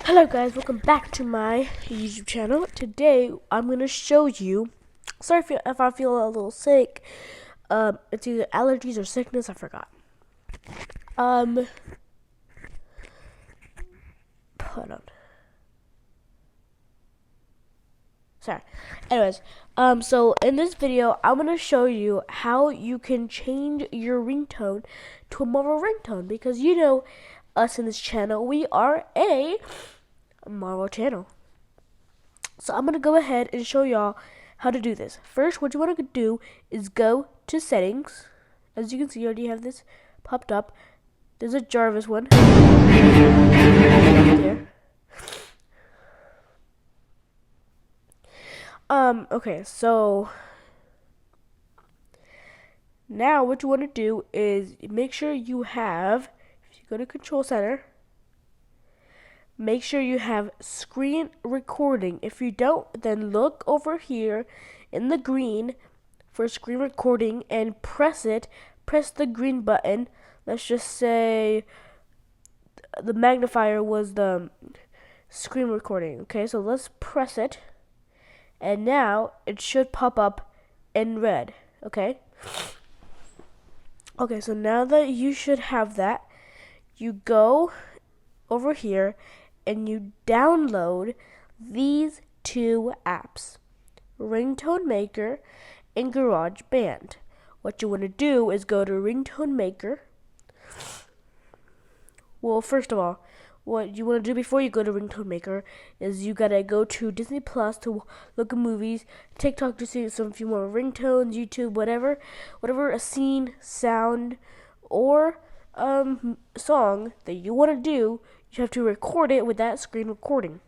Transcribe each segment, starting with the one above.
Hello guys, welcome back to my YouTube channel. Today I'm going to show you, sorry if I feel a little sick, it's either allergies or sickness, I forgot. Hold on. Sorry. Anyways, so in this video, I'm going to show you how you can change your ringtone to a Marvel ringtone, because you know us in this channel, we are a Marvel channel. So I'm going to go ahead and show y'all how to do this. First, what you want to do is go to settings. As you can see, I already have this popped up. There's a Jarvis one. There. Okay, so now what you want to do is make sure you have, if you go to Control Center, make sure you have screen recording. If you don't, then look over here in the green for screen recording and press it. Press the green button. Let's just say the magnifier was the screen recording. Okay, so let's press it. And now it should pop up in red. Okay? Okay, so now that you should have that, you go over here and you download these two apps, Ringtone Maker and GarageBand. What you want to do is go to Ringtone Maker. Well, first of all, what you want to do before you go to Ringtone Maker is you gotta go to Disney Plus to look at movies, TikTok to see some few more ringtones, YouTube, whatever a scene, sound, or song that you want to do. You have to record it with that screen recording.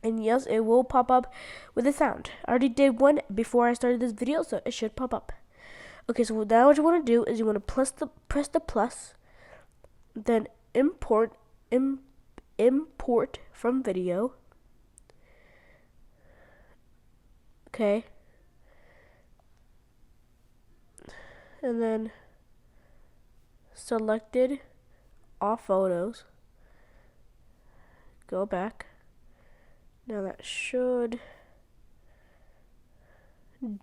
And yes, it will pop up with a sound. I already did one before I started this video, so it should pop up. Okay, so now what you want to do is you want to press the plus, then import from video. Okay. And then selected all photos. Go back. Now that should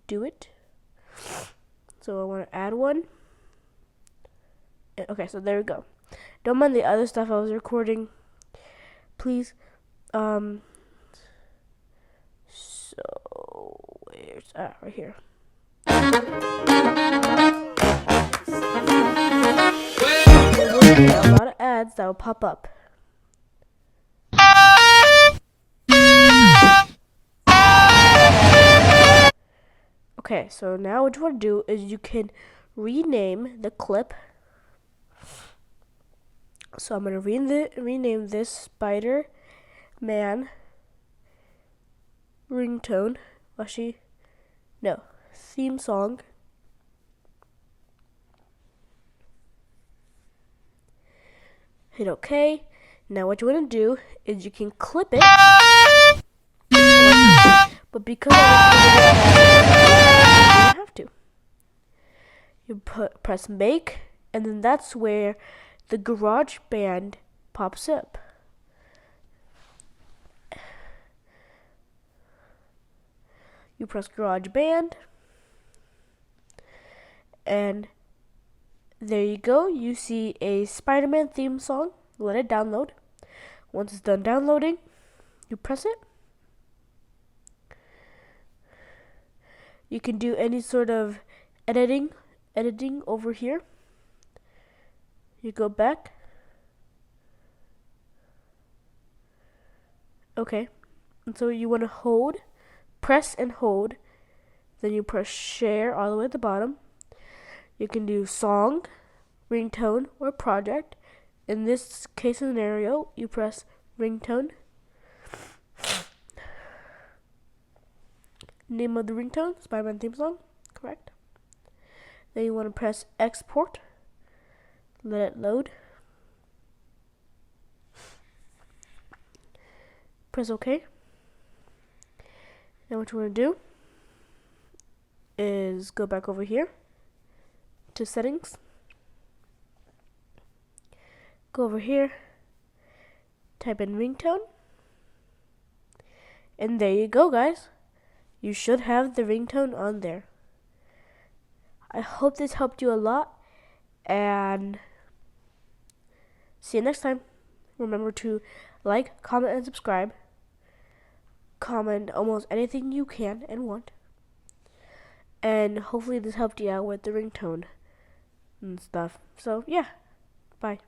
do it. So I want to add one. Okay, so there we go. Don't mind the other stuff I was recording, please. So where's right here. A lot of ads that will pop up. Okay, so now what you want to do is you can rename the clip. So I'm going to rename this Spider-Man ringtone. Actually, no, theme song. Hit OK. Now what you want to do is you can clip it. But because I don't have to. You press make, and then that's where the GarageBand pops up. You press GarageBand, and there you go. You see a Spider-Man theme song. Let it download. Once it's done downloading, you press it. You can do any sort of editing over here. You go back. Okay. And so you want to press and hold. Then you press share all the way at the bottom. You can do song, ringtone, or project. In this case scenario, you press ringtone. Name of the ringtone, Spider-Man theme song, correct. Then you want to press export. Let it load. Press OK. Now what you want to do is go back over here to settings. Go over here, type in ringtone, and there you go, guys. You should have the ringtone on there. I hope this helped you a lot, and see you next time. Remember to like, comment, and subscribe. Comment almost anything you can and want. And hopefully this helped you out with the ringtone and stuff. So yeah, bye.